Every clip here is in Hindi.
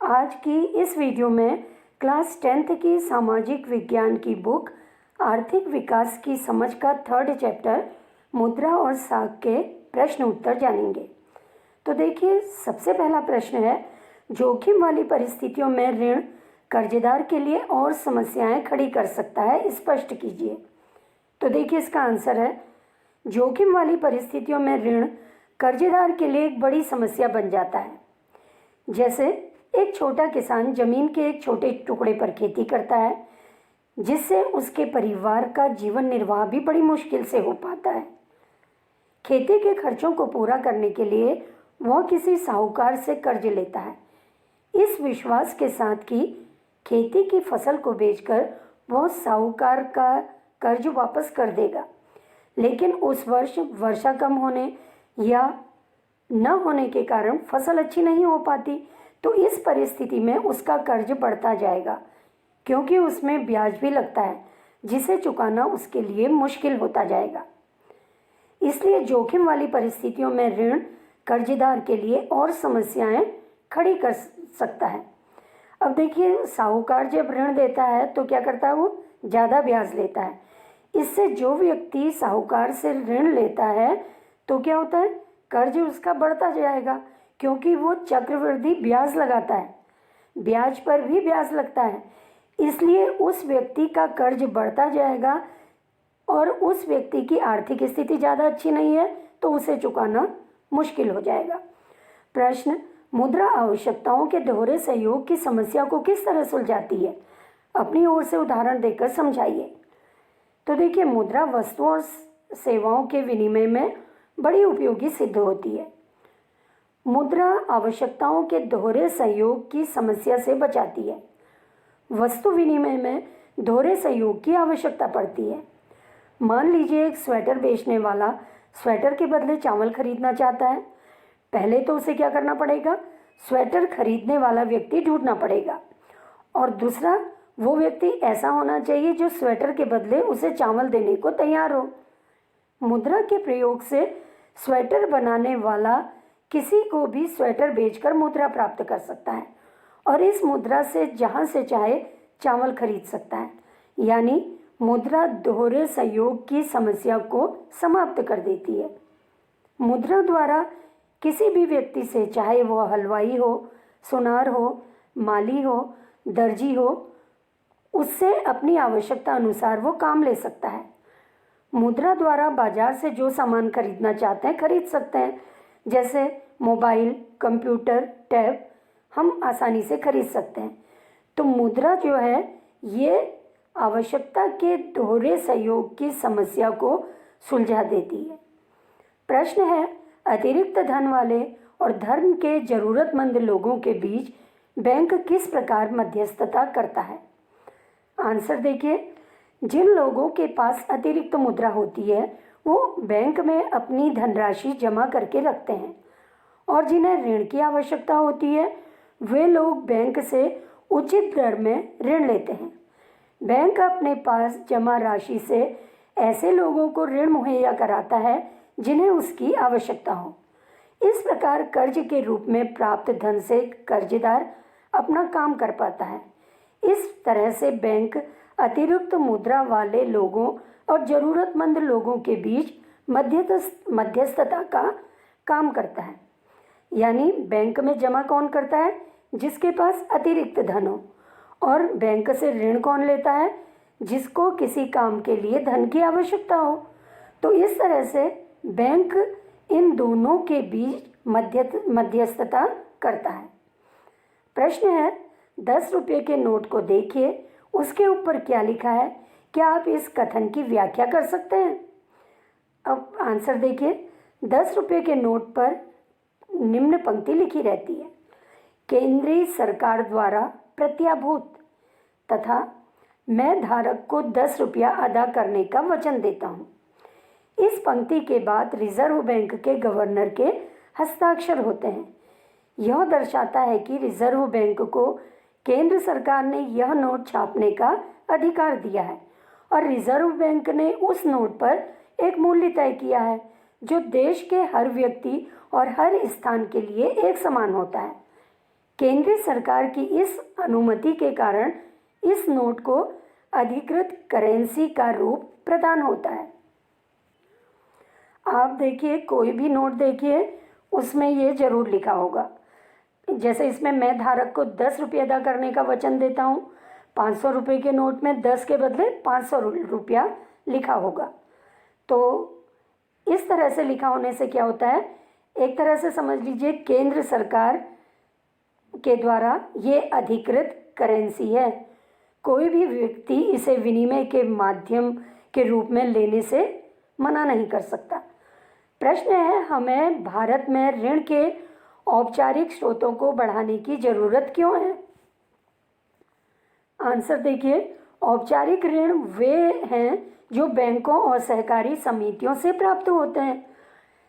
आज की इस वीडियो में क्लास 10th की सामाजिक विज्ञान की बुक आर्थिक विकास की समझ का 3rd चैप्टर मुद्रा और साख के प्रश्न उत्तर जानेंगे। तो देखिए, सबसे पहला प्रश्न है, जोखिम वाली परिस्थितियों में ऋण कर्जदार के लिए और समस्याएं खड़ी कर सकता है, स्पष्ट कीजिए। तो देखिए, इसका आंसर है, जोखिम वाली परिस्थितियों में ऋण कर्जदार के लिए एक बड़ी समस्या बन जाता है। जैसे एक छोटा किसान जमीन के एक छोटे टुकड़े पर खेती करता है, जिससे उसके परिवार का जीवन निर्वाह भी बड़ी मुश्किल से हो पाता है। खेती के खर्चों को पूरा करने के लिए वह किसी साहूकार से कर्ज लेता है, इस विश्वास के साथ कि खेती की फसल को बेचकर वह साहूकार का कर्ज वापस कर देगा। लेकिन उस वर्ष वर्षा कम होने या न होने के कारण फसल अच्छी नहीं हो पाती, तो इस परिस्थिति में उसका कर्ज बढ़ता जाएगा, क्योंकि उसमें ब्याज भी लगता है, जिसे चुकाना उसके लिए मुश्किल होता जाएगा। इसलिए जोखिम वाली परिस्थितियों में ऋण कर्जदार के लिए और समस्याएं खड़ी कर सकता है। अब देखिए, साहूकार जब ऋण देता है तो क्या करता है, वो ज़्यादा ब्याज लेता है। इससे जो व्यक्ति साहूकार से ऋण लेता है तो क्या होता है, कर्ज उसका बढ़ता जाएगा, क्योंकि वो चक्रवृद्धि ब्याज लगाता है, ब्याज पर भी ब्याज लगता है। इसलिए उस व्यक्ति का कर्ज बढ़ता जाएगा और उस व्यक्ति की आर्थिक स्थिति ज़्यादा अच्छी नहीं है, तो उसे चुकाना मुश्किल हो जाएगा। प्रश्न, मुद्रा आवश्यकताओं के दोहरे सहयोग की समस्या को किस तरह सुलझाती है? अपनी ओर से उदाहरण देकर समझाइए। तो देखिए, मुद्रा वस्तुओं और सेवाओं के विनिमय में बड़ी उपयोगी सिद्ध होती है। मुद्रा आवश्यकताओं के दोहरे सहयोग की समस्या से बचाती है। वस्तु विनिमय में दोहरे सहयोग की आवश्यकता पड़ती है। मान लीजिए, एक स्वेटर बेचने वाला स्वेटर के बदले चावल खरीदना चाहता है। पहले तो उसे क्या करना पड़ेगा, स्वेटर खरीदने वाला व्यक्ति ढूंढना पड़ेगा, और दूसरा, वो व्यक्ति ऐसा होना चाहिए जो स्वेटर के बदले उसे चावल देने को तैयार हो। मुद्रा के प्रयोग से स्वेटर बनाने वाला किसी को भी स्वेटर बेचकर मुद्रा प्राप्त कर सकता है और इस मुद्रा से जहाँ से चाहे चावल खरीद सकता है। यानी मुद्रा दोहरे सहयोग की समस्या को समाप्त कर देती है। मुद्रा द्वारा किसी भी व्यक्ति से, चाहे वह हलवाई हो, सुनार हो, माली हो, दर्जी हो, उससे अपनी आवश्यकता अनुसार वो काम ले सकता है। मुद्रा द्वारा बाजार से जो सामान खरीदना चाहते हैं खरीद सकते हैं, जैसे मोबाइल, कंप्यूटर, टैब हम आसानी से खरीद सकते हैं। तो मुद्रा जो है, ये आवश्यकता के दोहरे सहयोग की समस्या को सुलझा देती है। प्रश्न है, अतिरिक्त धन वाले और धर्म के जरूरतमंद लोगों के बीच बैंक किस प्रकार मध्यस्थता करता है? आंसर देखिए, जिन लोगों के पास अतिरिक्त मुद्रा होती है वो बैंक में अपनी धनराशि जमा करके रखते हैं, और जिन्हें ऋण की आवश्यकता होती है वे लोग बैंक से उचित दर में ऋण लेते हैं। बैंक अपने पास जमा राशि से ऐसे लोगों को ऋण मुहैया कराता है जिन्हें उसकी आवश्यकता हो। इस प्रकार कर्ज के रूप में प्राप्त धन से कर्जदार अपना काम कर पाता है। इस तरह से बैंक अतिरिक्त मुद्रा वाले लोगों और ज़रूरतमंद लोगों के बीच मध्यस्थता का काम करता है। यानी बैंक में जमा कौन करता है, जिसके पास अतिरिक्त धन हो, और बैंक से ऋण कौन लेता है, जिसको किसी काम के लिए धन की आवश्यकता हो। तो इस तरह से बैंक इन दोनों के बीच मध्यस्थता करता है। प्रश्न है, 10 रुपये के नोट को देखिए, उसके ऊपर क्या लिखा है? क्या आप इस कथन की व्याख्या कर सकते हैं? अब आंसर देखिए, 10 रुपये के नोट पर निम्न पंक्ति लिखी रहती है, केंद्रीय सरकार द्वारा प्रत्याभूत तथा मैं धारक को 10 रुपया अदा करने का वचन देता हूँ। इस पंक्ति के बाद रिजर्व बैंक के गवर्नर के हस्ताक्षर होते हैं। यह दर्शाता है कि रिजर्व बैंक को केंद्र सरकार ने यह नोट छापने का अधिकार दिया है और रिजर्व बैंक ने उस नोट पर एक मूल्य तय किया है जो देश के हर व्यक्ति और हर स्थान के लिए एक समान होता है। केंद्र सरकार की इस अनुमति के कारण इस नोट को अधिकृत करेंसी का रूप प्रदान होता है। आप देखिए, कोई भी नोट देखिए, उसमें ये जरूर लिखा होगा, जैसे इसमें मैं धारक को 10 रुपये अदा करने का वचन देता हूँ। 500 रुपये के नोट में 10 के बदले 500 रुपया लिखा होगा। तो इस तरह से लिखा होने से क्या होता है, एक तरह से समझ लीजिए केंद्र सरकार के द्वारा ये अधिकृत करेंसी है। कोई भी व्यक्ति इसे विनिमय के माध्यम के रूप में लेने से मना नहीं कर सकता। प्रश्न है, हमें भारत में ऋण के औपचारिक स्रोतों को बढ़ाने की जरूरत क्यों है? आंसर देखिए, औपचारिक ऋण वे हैं जो बैंकों और सहकारी समितियों से प्राप्त होते हैं,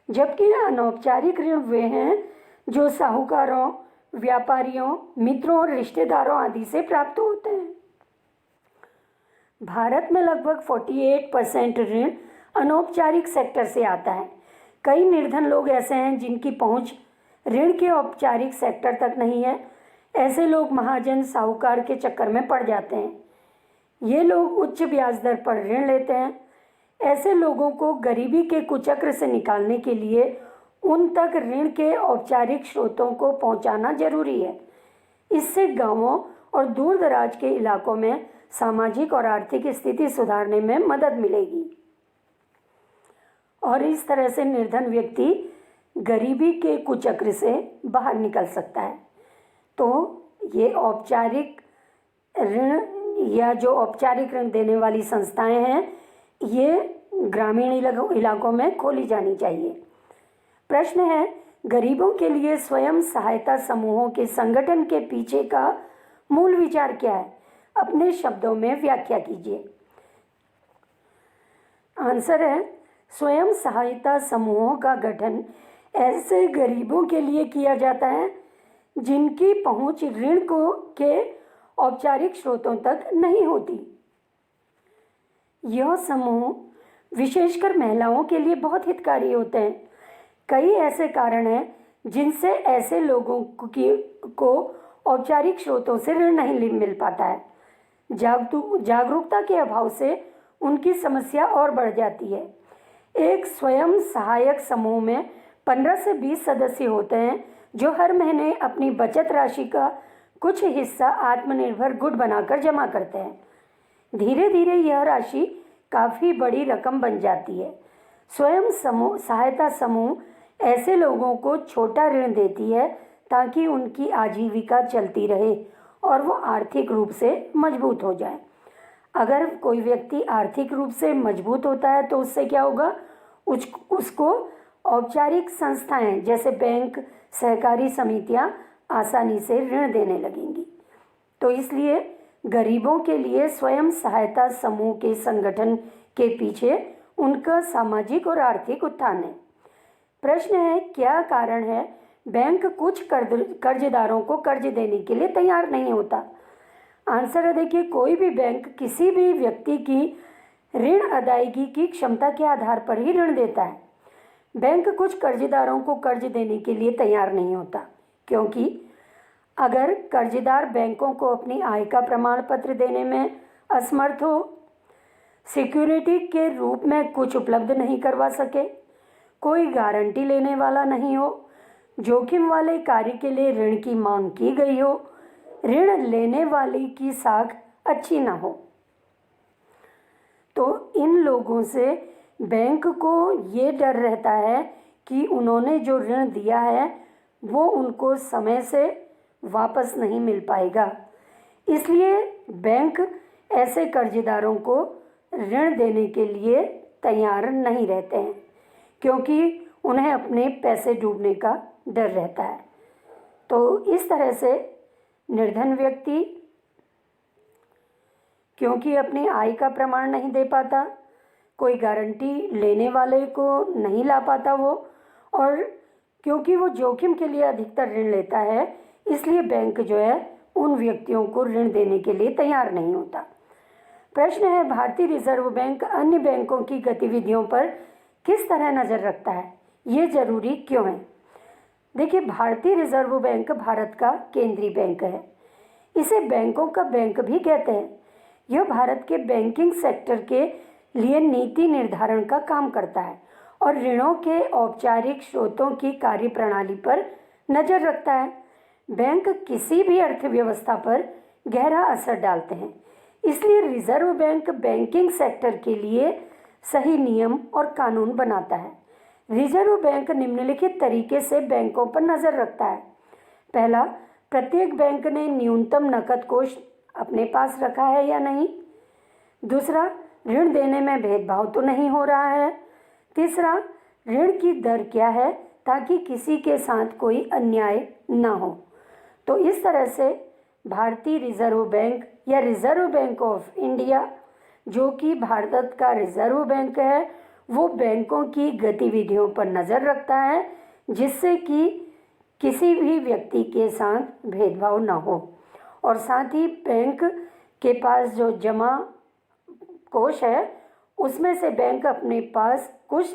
जबकि अनौपचारिक ऋण वे हैं जो साहूकारों, व्यापारियों, मित्रों और रिश्तेदारों आदि से प्राप्त होते हैं। भारत में लगभग 48% ऋण अनौपचारिक सेक्टर से आता है। कई निर्धन लोग ऐसे हैं जिनकी पहुंच ऋण के औपचारिक सेक्टर तक नहीं है। ऐसे लोग महाजन साहूकार के चक्कर में पड़ जाते हैं। ये लोग उच्च ब्याज दर पर ऋण लेते हैं। ऐसे लोगों को गरीबी के कुचक्र से निकालने के लिए उन तक ऋण के औपचारिक स्रोतों को पहुंचाना जरूरी है। इससे गांवों और दूर दराज के इलाकों में सामाजिक और आर्थिक स्थिति सुधारने में मदद मिलेगी और इस तरह से निर्धन व्यक्ति गरीबी के कुचक्र से बाहर निकल सकता है। तो ये औपचारिक ऋण या जो औपचारिक ऋण देने वाली संस्थाएं हैं, ये ग्रामीण इलाकों में खोली जानी चाहिए। प्रश्न है, गरीबों के लिए स्वयं सहायता समूहों के संगठन के पीछे का मूल विचार क्या है? अपने शब्दों में व्याख्या कीजिए। आंसर है, स्वयं सहायता समूहों का गठन ऐसे गरीबों के लिए किया जाता है जिनकी पहुंच ऋण के औपचारिक स्रोतों तक नहीं होती। यह समूह विशेषकर महिलाओं के लिए बहुत हितकारी होते हैं। कई ऐसे कारण हैं जिनसे ऐसे लोगों को औपचारिक स्रोतों से ऋण नहीं मिल पाता है। जागरूकता के अभाव से उनकी समस्या और बढ़ जाती है। एक स्वयं सहायक समूह में 15 से 20 सदस्य होते हैं जो हर महीने अपनी बचत राशि का कुछ हिस्सा आत्मनिर्भर गुट बनाकर जमा करते हैं। धीरे धीरे यह राशि काफ़ी बड़ी रकम बन जाती है। स्वयं सहायता समूह ऐसे लोगों को छोटा ऋण देती है ताकि उनकी आजीविका चलती रहे और वो आर्थिक रूप से मजबूत हो जाए। अगर कोई व्यक्ति आर्थिक रूप से मजबूत होता है तो उससे क्या होगा, उसको औपचारिक संस्थाएं जैसे बैंक, सहकारी समितियां आसानी से ऋण देने लगेंगी। तो इसलिए गरीबों के लिए स्वयं सहायता समूह के संगठन के पीछे उनका सामाजिक और आर्थिक उत्थान है। प्रश्न है, क्या कारण है बैंक कुछ कर्जदारों को कर्ज देने के लिए तैयार नहीं होता? आंसर है, देखिए, कोई भी बैंक किसी भी व्यक्ति की ऋण अदायगी की क्षमता के आधार पर ही ऋण देता है। बैंक कुछ कर्जदारों को कर्ज देने के लिए तैयार नहीं होता, क्योंकि अगर कर्जदार बैंकों को अपनी आय का प्रमाण पत्र देने में असमर्थ हो, सिक्योरिटी के रूप में कुछ उपलब्ध नहीं करवा सके, कोई गारंटी लेने वाला नहीं हो, जोखिम वाले कार्य के लिए ऋण की मांग की गई हो, ऋण लेने वाले की साख अच्छी ना हो, तो इन लोगों से बैंक को ये डर रहता है कि उन्होंने जो ऋण दिया है वो उनको समय से वापस नहीं मिल पाएगा। इसलिए बैंक ऐसे कर्जदारों को ऋण देने के लिए तैयार नहीं रहते हैं, क्योंकि उन्हें अपने पैसे डूबने का डर रहता है। तो इस तरह से निर्धन व्यक्ति क्योंकि अपनी आय का प्रमाण नहीं दे पाता, कोई गारंटी लेने वाले को नहीं ला पाता वो, और क्योंकि वो जोखिम के लिए अधिकतर ऋण लेता है, इसलिए बैंक जो है उन व्यक्तियों को ऋण देने के लिए तैयार नहीं होता। प्रश्न है, भारतीय रिजर्व बैंक अन्य बैंकों की गतिविधियों पर किस तरह नज़र रखता है? ये जरूरी क्यों है? देखिए, भारतीय रिजर्व बैंक भारत का केंद्रीय बैंक है। इसे बैंकों का बैंक भी कहते हैं। यह भारत के बैंकिंग सेक्टर के लिए नीति निर्धारण का काम करता है और ऋणों के औपचारिक स्रोतों की कार्यप्रणाली पर नज़र रखता है। बैंक किसी भी अर्थव्यवस्था पर गहरा असर डालते हैं, इसलिए रिजर्व बैंक बैंकिंग सेक्टर के लिए सही नियम और कानून बनाता है। रिजर्व बैंक निम्नलिखित तरीके से बैंकों पर नज़र रखता है। पहला, प्रत्येक बैंक ने न्यूनतम नकद कोष अपने पास रखा है या नहीं। दूसरा, ऋण देने में भेदभाव तो नहीं हो रहा है। तीसरा, ऋण की दर क्या है ताकि किसी के साथ कोई अन्याय न हो। तो इस तरह से भारतीय रिजर्व बैंक या रिजर्व बैंक ऑफ इंडिया, जो कि भारत का रिजर्व बैंक है, वो बैंकों की गतिविधियों पर नज़र रखता है जिससे कि किसी भी व्यक्ति के साथ भेदभाव न हो। और साथ ही बैंक के पास जो जमा कोष है उसमें से बैंक अपने पास कुछ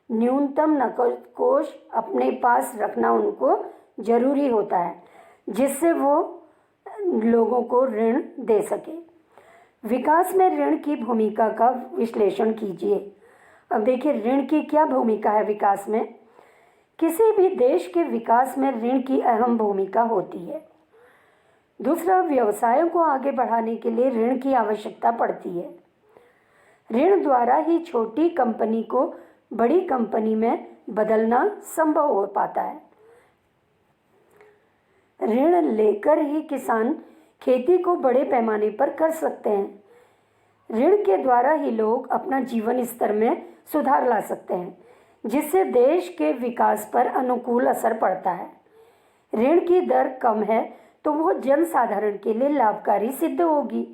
न्यूनतम नकद कोष अपने पास रखना उनको ज़रूरी होता है जिससे वो लोगों को ऋण दे सके। विकास में ऋण की भूमिका का विश्लेषण कीजिए। अब देखिए, ऋण की क्या भूमिका है विकास में। किसी भी देश के विकास में ऋण की अहम भूमिका होती है। दूसरा, व्यवसायों को आगे बढ़ाने के लिए ऋण की आवश्यकता पड़ती है। ऋण द्वारा ही छोटी कंपनी को बड़ी कंपनी में बदलना संभव हो पाता है। ऋण लेकर ही किसान खेती को बड़े पैमाने पर कर सकते हैं। ऋण के द्वारा ही लोग अपना जीवन स्तर में सुधार ला सकते हैं जिससे देश के विकास पर अनुकूल असर पड़ता है। ऋण की दर कम है तो वो जनसाधारण के लिए लाभकारी सिद्ध होगी।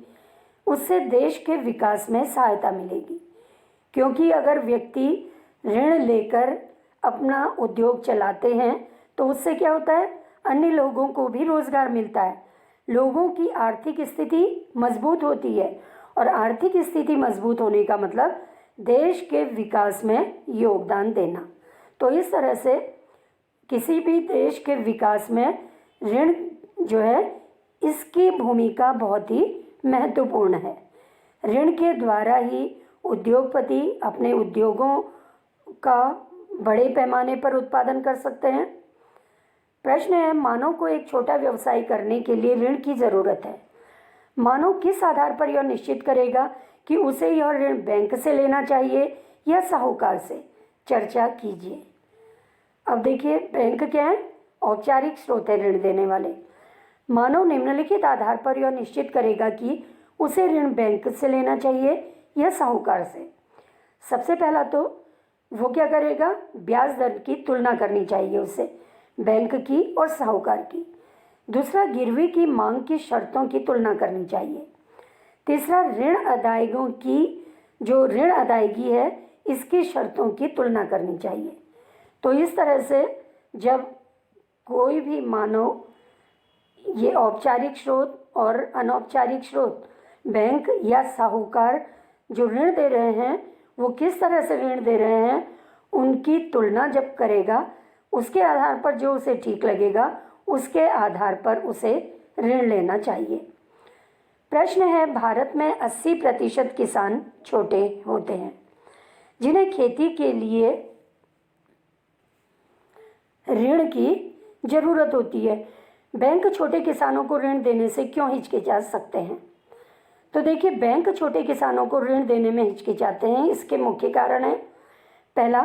उससे देश के विकास में सहायता मिलेगी, क्योंकि अगर व्यक्ति ऋण लेकर अपना उद्योग चलाते हैं तो उससे क्या होता है, अन्य लोगों को भी रोजगार मिलता है। लोगों की आर्थिक स्थिति मजबूत होती है और आर्थिक स्थिति मजबूत होने का मतलब देश के विकास में योगदान देना। तो इस तरह से किसी भी देश के विकास में ऋण जो है इसकी भूमिका बहुत ही महत्वपूर्ण है। ऋण के द्वारा ही उद्योगपति अपने उद्योगों का बड़े पैमाने पर उत्पादन कर सकते हैं। प्रश्न है, मानव को एक छोटा व्यवसाय करने के लिए ऋण की ज़रूरत है। मानव किस आधार पर यह निश्चित करेगा कि उसे यह ऋण बैंक से लेना चाहिए या साहूकार से? चर्चा कीजिए। अब देखिए, बैंक क्या है? औपचारिक स्रोत है ऋण देने वाले। मानव निम्नलिखित आधार पर यह निश्चित करेगा कि उसे ऋण बैंक से लेना चाहिए या साहूकार से। सबसे पहला तो वो क्या करेगा, ब्याज दर की तुलना करनी चाहिए उसे, बैंक की और साहूकार की। दूसरा, गिरवी की मांग की शर्तों की तुलना करनी चाहिए। तीसरा, ऋण अदायगियों की जो ऋण अदायगी है इसकी शर्तों की तुलना करनी चाहिए। तो इस तरह से जब कोई भी मानव ये औपचारिक स्रोत और अनौपचारिक स्रोत बैंक या साहूकार जो ऋण दे रहे हैं वो किस तरह से ऋण दे रहे हैं उनकी तुलना जब करेगा, उसके आधार पर जो उसे ठीक लगेगा उसके आधार पर उसे ऋण लेना चाहिए। प्रश्न है, भारत में 80% किसान छोटे होते हैं जिन्हें खेती के लिए ऋण की ज़रूरत होती है। बैंक छोटे किसानों को ऋण देने से क्यों हिचकिचा सकते हैं? तो देखिए, बैंक छोटे किसानों को ऋण देने में हिचकिचाते हैं, इसके मुख्य कारण है, पहला,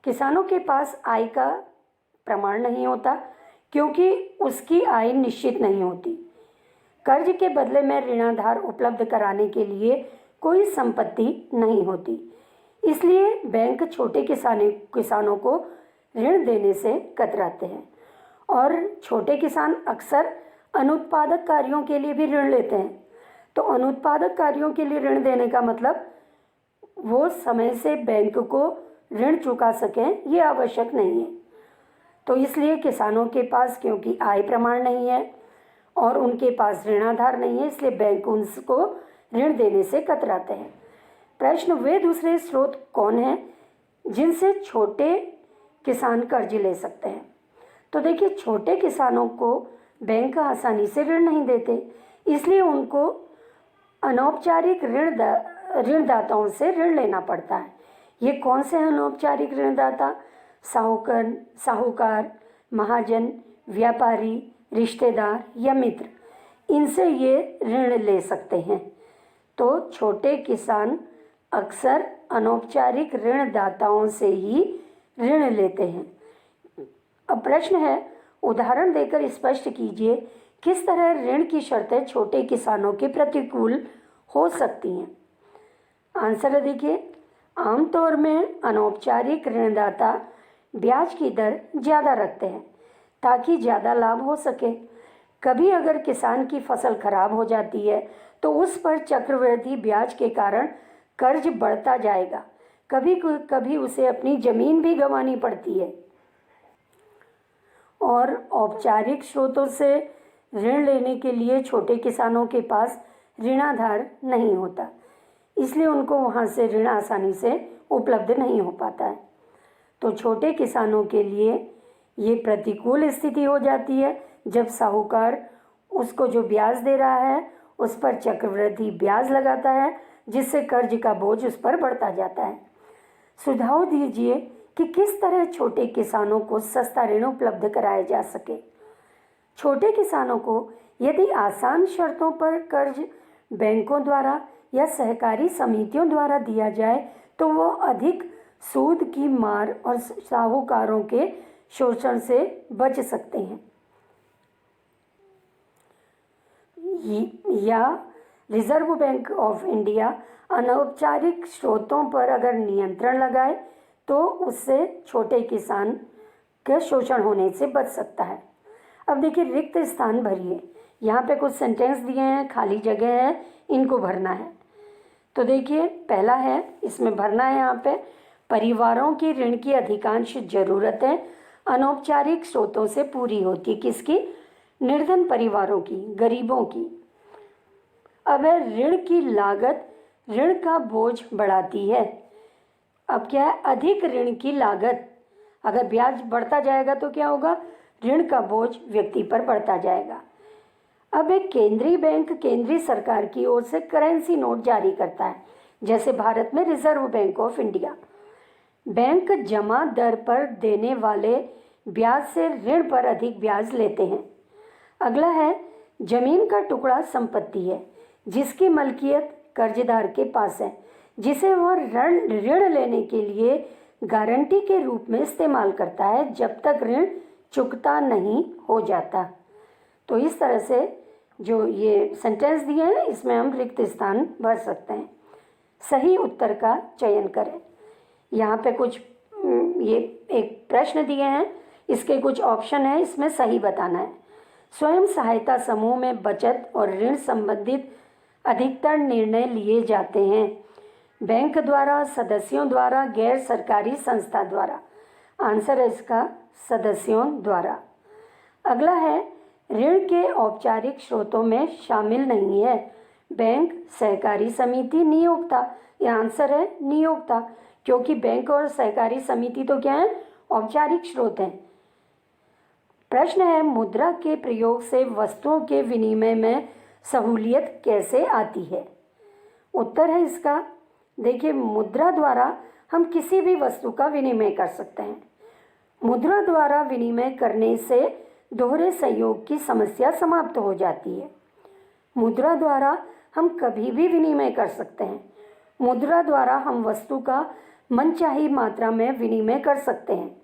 किसानों के पास आय का प्रमाण नहीं होता क्योंकि उसकी आय निश्चित नहीं होती। कर्ज के बदले में ऋणाधार उपलब्ध कराने के लिए कोई संपत्ति नहीं होती, इसलिए बैंक छोटे किसानों को ऋण देने से कतराते हैं। और छोटे किसान अक्सर अनुत्पादक कार्यों के लिए भी ऋण लेते हैं। तो अनुत्पादक कार्यों के लिए ऋण देने का मतलब वो समय से बैंक को ऋण चुका सकें, ये आवश्यक नहीं है। तो इसलिए किसानों के पास क्योंकि आय प्रमाण नहीं है और उनके पास ऋणाधार नहीं है, इसलिए बैंक उनको ऋण देने से कतराते हैं। प्रश्न, वे दूसरे स्रोत कौन हैं जिनसे छोटे किसान कर्ज ले सकते हैं? तो देखिए, छोटे किसानों को बैंक आसानी से ऋण नहीं देते, इसलिए उनको अनौपचारिक ऋणदाताओं से ऋण लेना पड़ता है। ये कौन से अनौपचारिक ऋणदाता? साहूकार, महाजन, व्यापारी, रिश्तेदार या मित्र, इनसे ये ऋण ले सकते हैं। तो छोटे किसान अक्सर अनौपचारिक ऋणदाताओं से ही ऋण लेते हैं। अब प्रश्न है, उदाहरण देकर स्पष्ट कीजिए किस तरह ऋण की शर्तें छोटे किसानों के प्रतिकूल हो सकती हैं। आंसर देखिए, आमतौर में अनौपचारिक ऋणदाता ब्याज की दर ज़्यादा रखते हैं ताकि ज़्यादा लाभ हो सके। कभी अगर किसान की फसल खराब हो जाती है तो उस पर चक्रवृद्धि ब्याज के कारण कर्ज बढ़ता जाएगा। कभी कभी उसे अपनी ज़मीन भी गंवानी पड़ती है। और औपचारिक स्रोतों से ऋण लेने के लिए छोटे किसानों के पास ऋणाधार नहीं होता, इसलिए उनको वहाँ से ऋण आसानी से उपलब्ध नहीं हो पाता है। तो छोटे किसानों के लिए ये प्रतिकूल स्थिति हो जाती है जब साहूकार उसको जो ब्याज दे रहा है उस पर चक्रवृद्धि ब्याज लगाता है, जिससे कर्ज का बोझ उस पर बढ़ता जाता है। सुझाव दीजिए कि किस तरह छोटे किसानों को सस्ता ऋण उपलब्ध कराया जा सके। छोटे किसानों को यदि आसान शर्तों पर कर्ज बैंकों द्वारा या सहकारी समितियों द्वारा दिया जाए तो वो अधिक सूद की मार और साहूकारों के शोषण से बच सकते हैं। या रिजर्व बैंक ऑफ इंडिया अनौपचारिक स्रोतों पर अगर नियंत्रण लगाए तो उससे छोटे किसान के शोषण होने से बच सकता है। अब देखिए, रिक्त स्थान भरिए। यहाँ पे कुछ सेंटेंस दिए हैं, खाली जगह है, इनको भरना है। तो देखिए, पहला है, इसमें भरना है यहाँ पे, परिवारों की ऋण की अधिकांश ज़रूरतें अनौपचारिक स्रोतों से पूरी होती है। किसकी? निर्धन परिवारों की, गरीबों की। अब है, ऋण की लागत ऋण का बोझ बढ़ाती है। अब क्या है? अधिक ऋण की लागत, अगर ब्याज बढ़ता जाएगा तो क्या होगा? ऋण का बोझ व्यक्ति पर बढ़ता जाएगा। अब एक केंद्रीय बैंक केंद्रीय सरकार की ओर से करेंसी नोट जारी करता है, जैसे भारत में reserve bank of India. Bank जमा दर पर देने वाले ब्याज से ऋण पर अधिक ब्याज लेते हैं। अगला है, जमीन का टुकड़ा संपत्ति है जिसकी मलकियत कर्जदार के पास है, जिसे वह ऋण लेने के लिए गारंटी के रूप में इस्तेमाल करता है जब तक ऋण चुकता नहीं हो जाता। तो इस तरह से जो ये सेंटेंस दिए हैं इसमें हम रिक्त स्थान भर सकते हैं। सही उत्तर का चयन करें। यहाँ पे कुछ ये एक प्रश्न दिए हैं, इसके कुछ ऑप्शन है, इसमें सही बताना है। स्वयं सहायता समूह में बचत और ऋण संबंधित अधिकतर निर्णय लिए जाते हैं बैंक द्वारा, सदस्यों द्वारा, गैर सरकारी संस्था द्वारा। आंसर है इसका सदस्यों द्वारा। अगला है, ऋण के औपचारिक स्रोतों में शामिल नहीं है बैंक, सहकारी समिति, नियोक्ता। यह आंसर है नियोक्ता, क्योंकि बैंक और सहकारी समिति तो क्या है? औपचारिक स्रोत हैं। प्रश्न है, मुद्रा के प्रयोग से वस्तुओं के विनिमय में सहूलियत कैसे आती है? उत्तर है इसका, देखिए, मुद्रा द्वारा हम किसी भी वस्तु का विनिमय कर सकते हैं। मुद्रा द्वारा विनिमय करने से दोहरे सहयोग की समस्या समाप्त हो जाती है। मुद्रा द्वारा हम कभी भी विनिमय कर सकते हैं। मुद्रा द्वारा हम वस्तु का मनचाही मात्रा में विनिमय कर सकते हैं।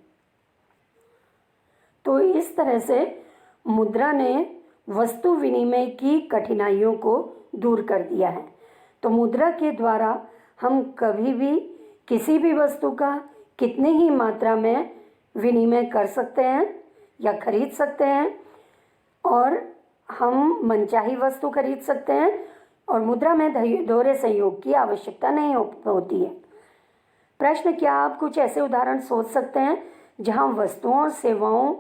तो इस तरह से मुद्रा ने वस्तु विनिमय की कठिनाइयों को दूर कर दिया है। तो मुद्रा के द्वारा हम कभी भी किसी भी वस्तु का कितनी ही मात्रा में विनिमय कर सकते हैं या खरीद सकते हैं, और हम मनचाही वस्तु खरीद सकते हैं, और मुद्रा में दोहरे सहयोग की आवश्यकता नहीं होती है। प्रश्न, क्या आप कुछ ऐसे उदाहरण सोच सकते हैं जहां वस्तुओं और सेवाओं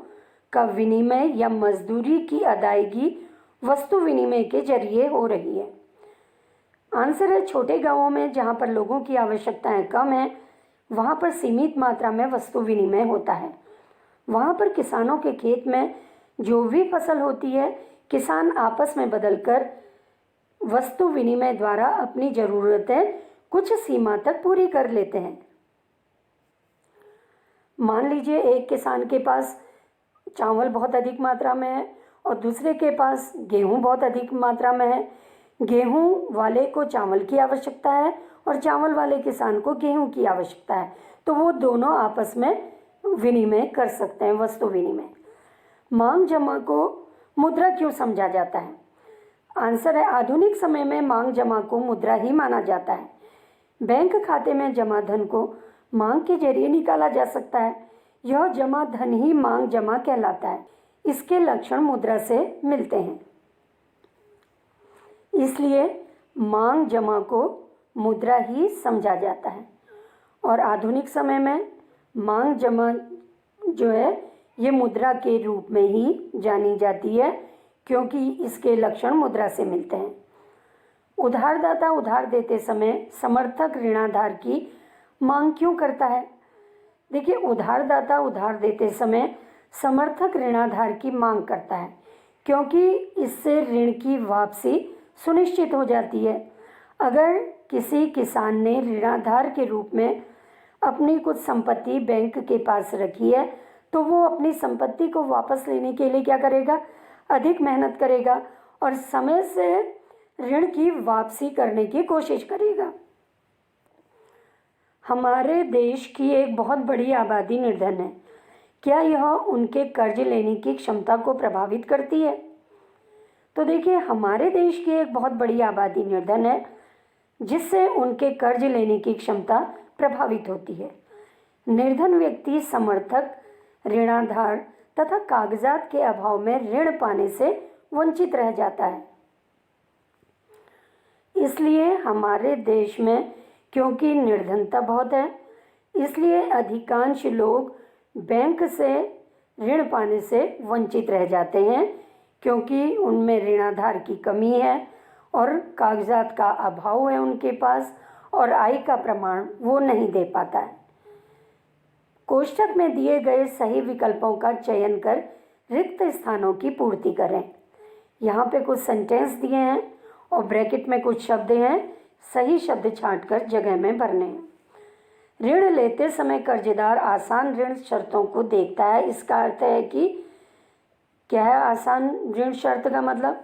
का विनिमय या मजदूरी की अदायगी वस्तु विनिमय के जरिए हो रही है? आंसर है, छोटे गांवों में जहां पर लोगों की आवश्यकताएं कम हैं, वहां पर सीमित मात्रा में वस्तु विनिमय होता है। वहाँ पर किसानों के खेत में जो भी फसल होती है, किसान आपस में बदलकर वस्तु विनिमय द्वारा अपनी ज़रूरतें कुछ सीमा तक पूरी कर लेते हैं। मान लीजिए एक किसान के पास चावल बहुत अधिक मात्रा में है और दूसरे के पास गेहूं बहुत अधिक मात्रा में है। गेहूं वाले को चावल की आवश्यकता है और चावल वाले किसान को गेहूं की आवश्यकता है, तो वो दोनों आपस में विनिमय कर सकते हैं, वस्तु विनिमय। मांग जमा को मुद्रा क्यों समझा जाता है? आंसर है, आधुनिक समय में मांग जमा को मुद्रा ही माना जाता है। बैंक खाते में जमा धन को मांग के जरिए निकाला जा सकता है। यह जमा धन ही मांग जमा कहलाता है। इसके लक्षण मुद्रा से मिलते हैं, इसलिए मांग जमा को मुद्रा ही समझा जाता है। और आधुनिक समय में मांग जमा जो है ये मुद्रा के रूप में ही जानी जाती है, क्योंकि इसके लक्षण मुद्रा से मिलते हैं। उधारदाता उधार देते समय समर्थक ऋणाधार की मांग क्यों करता है? देखिए, उधारदाता उधार देते समय समर्थक ऋणाधार की मांग करता है, क्योंकि इससे ऋण की वापसी सुनिश्चित हो जाती है। अगर किसी किसान ने ऋणाधार के रूप में अपनी कुछ संपत्ति बैंक के पास रखी है, तो वो अपनी संपत्ति को वापस लेने के लिए क्या करेगा? अधिक मेहनत करेगा और समय से ऋण की वापसी करने की कोशिश करेगा। हमारे देश की एक बहुत बड़ी आबादी निर्धन है। क्या यह उनके कर्ज लेने की क्षमता को प्रभावित करती है? तो देखिए, हमारे देश की एक बहुत बड़ी आबादी निर्धन है, जिससे उनके कर्ज लेने की क्षमता प्रभावित होती है। निर्धन व्यक्ति समर्थक, ऋणाधार तथा कागजात के अभाव में ऋण पाने से वंचित रह जाता है। इसलिए हमारे देश में क्योंकि निर्धनता बहुत है, इसलिए अधिकांश लोग बैंक से ऋण पाने से वंचित रह जाते हैं, क्योंकि उनमें ऋणाधार की कमी है और कागजात का अभाव है उनके पास, और आय का प्रमाण वो नहीं दे पाता है। कोष्ठक में दिए गए सही विकल्पों का चयन कर रिक्त स्थानों की पूर्ति करें। यहाँ पे कुछ सेंटेंस दिए हैं और ब्रैकेट में कुछ शब्द हैं, सही शब्द छांटकर जगह में भरने हैं। ऋण लेते समय कर्जदार आसान ऋण शर्तों को देखता है। इसका अर्थ है कि क्या है आसान ऋण शर्त का मतलब?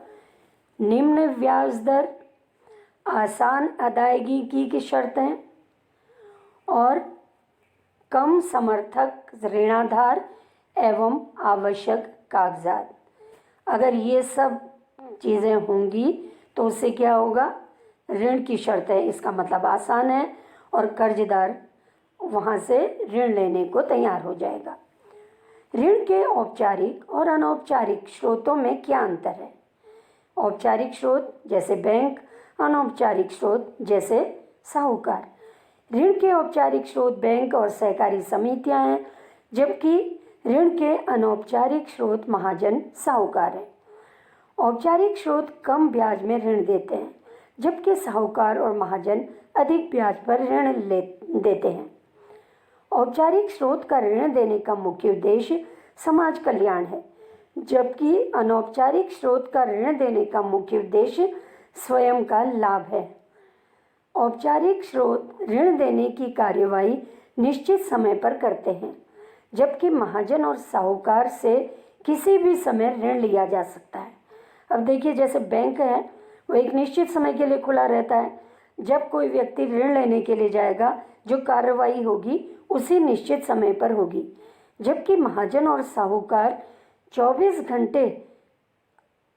निम्न ब्याज दर, आसान अदायगी की शर्तें और कम समर्थक ऋणाधार एवं आवश्यक कागजात। अगर ये सब चीज़ें होंगी तो उससे क्या होगा? ऋण की शर्त है, इसका मतलब आसान है और कर्जदार वहाँ से ऋण लेने को तैयार हो जाएगा। ऋण के औपचारिक और अनौपचारिक स्रोतों में क्या अंतर है? औपचारिक स्रोत जैसे बैंक, अनौपचारिक स्रोत जैसे साहूकार। ऋण के औपचारिक स्रोत बैंक और सहकारी समितियां हैं, जबकि ऋण के अनौपचारिक स्रोत महाजन साहूकार हैं। औपचारिक स्रोत कम ब्याज में ऋण देते हैं, जबकि साहूकार और महाजन अधिक ब्याज पर ऋण देते हैं। औपचारिक स्रोत का ऋण देने का मुख्य उद्देश्य समाज कल्याण है, जबकि अनौपचारिक स्रोत का ऋण देने का मुख्य उद्देश्य स्वयं का लाभ है। औपचारिक स्रोत ऋण देने की कार्यवाही निश्चित समय पर करते हैं, जबकि महाजन और साहूकार से किसी भी समय ऋण लिया जा सकता है। अब देखिए, जैसे बैंक है वो एक निश्चित समय के लिए खुला रहता है। जब कोई व्यक्ति ऋण लेने के लिए जाएगा, जो कार्रवाई होगी उसी निश्चित समय पर होगी, जबकि महाजन और साहूकार 24 घंटे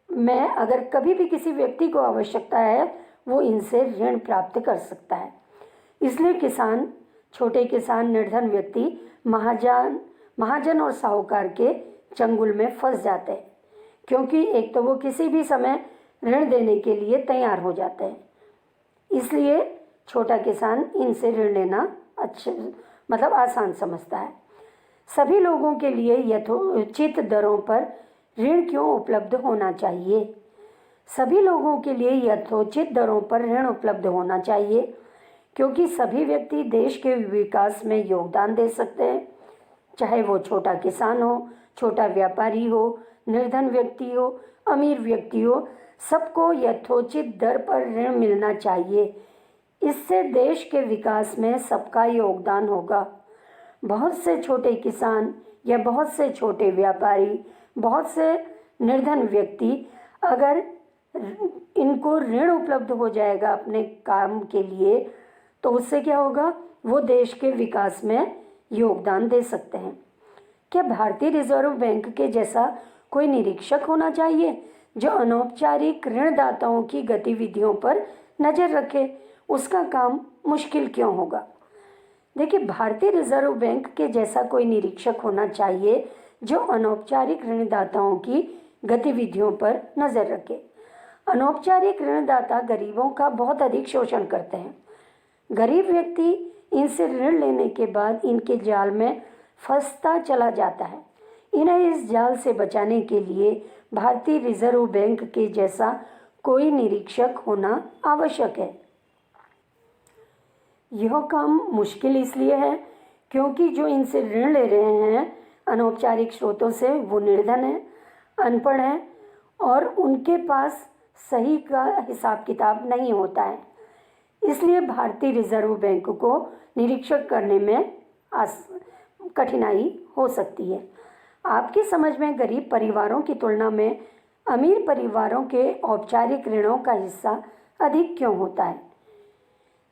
में अगर कभी भी किसी व्यक्ति को आवश्यकता है वो इनसे ऋण प्राप्त कर सकता है। इसलिए किसान, छोटे किसान, निर्धन व्यक्ति महाजन और साहूकार के चंगुल में फंस जाते हैं, क्योंकि एक तो वो किसी भी समय ऋण देने के लिए तैयार हो जाते हैं। इसलिए छोटा किसान इनसे ऋण लेना आसान समझता है। सभी लोगों के लिए यथोचित दरों पर ऋण क्यों उपलब्ध होना चाहिए? सभी लोगों के लिए यथोचित दरों पर ऋण उपलब्ध होना चाहिए, क्योंकि सभी व्यक्ति देश के विकास में योगदान दे सकते हैं। चाहे वो छोटा किसान हो, छोटा व्यापारी हो, निर्धन व्यक्ति हो, अमीर व्यक्ति हो, सबको यथोचित दर पर ऋण मिलना चाहिए। इससे देश के विकास में सबका योगदान होगा। बहुत से छोटे किसान या बहुत से छोटे व्यापारी, बहुत से निर्धन व्यक्ति, अगर इनको ऋण उपलब्ध हो जाएगा अपने काम के लिए, तो उससे क्या होगा, वो देश के विकास में योगदान दे सकते हैं। क्या भारतीय रिजर्व बैंक के जैसा कोई निरीक्षक होना चाहिए जो अनौपचारिक ऋणदाताओं की गतिविधियों पर नज़र रखे? उसका काम मुश्किल क्यों होगा? देखिए, भारतीय रिजर्व बैंक के जैसा कोई निरीक्षक होना चाहिए जो अनौपचारिक ऋणदाताओं की गतिविधियों पर नज़र रखे। अनौपचारिक ऋणदाता गरीबों का बहुत अधिक शोषण करते हैं। गरीब व्यक्ति इनसे ऋण लेने के बाद इनके जाल में फंसता चला जाता है। इन्हें इस जाल से बचाने के लिए भारतीय रिजर्व बैंक के जैसा कोई निरीक्षक होना आवश्यक है। यह काम मुश्किल इसलिए है क्योंकि जो इनसे ऋण ले रहे हैं अनौपचारिक स्रोतों से, वो निर्धन हैं, अनपढ़ हैं और उनके पास सही का हिसाब किताब नहीं होता है। इसलिए भारतीय रिजर्व बैंक को निरीक्षक करने में कठिनाई हो सकती है। आपकी समझ में गरीब परिवारों की तुलना में अमीर परिवारों के औपचारिक ऋणों का हिस्सा अधिक क्यों होता है?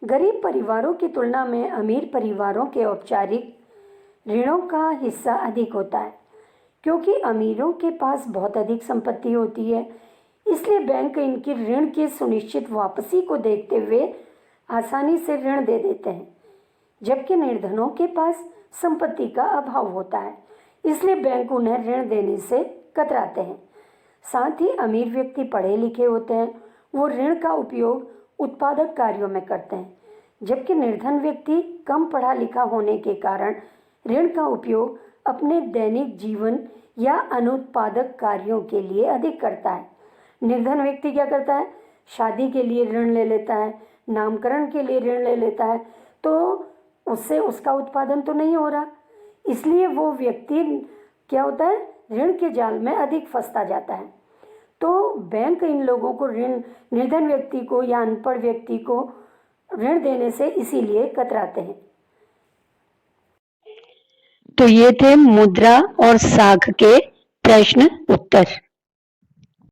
गरीब परिवारों की तुलना में अमीर परिवारों के औपचारिक ऋणों का हिस्सा अधिक होता है क्योंकि अमीरों के पास बहुत अधिक संपत्ति होती है। इसलिए बैंक इनकी ऋण की सुनिश्चित वापसी को देखते हुए आसानी से ऋण दे देते हैं, जबकि निर्धनों के पास संपत्ति का अभाव होता है, इसलिए बैंक उन्हें ऋण देने से कतराते हैं। साथ ही अमीर व्यक्ति पढ़े लिखे होते हैं, वो ऋण का उपयोग उत्पादक कार्यों में करते हैं, जबकि निर्धन व्यक्ति कम पढ़ा लिखा होने के कारण ऋण का उपयोग अपने दैनिक जीवन या अनुत्पादक कार्यों के लिए अधिक करता है। निर्धन व्यक्ति क्या करता है? शादी के लिए ऋण ले लेता है, नामकरण के लिए ऋण ले लेता है, तो उससे उसका उत्पादन तो नहीं हो रहा, इसलिए वो व्यक्ति क्या होता है, ऋण के जाल में अधिक फंसता जाता है। तो बैंक इन लोगों को ऋण, निर्धन व्यक्ति को या अनपढ़ व्यक्ति को ऋण देने से इसीलिए कतराते हैं। तो ये थे मुद्रा और साख के प्रश्न उत्तर।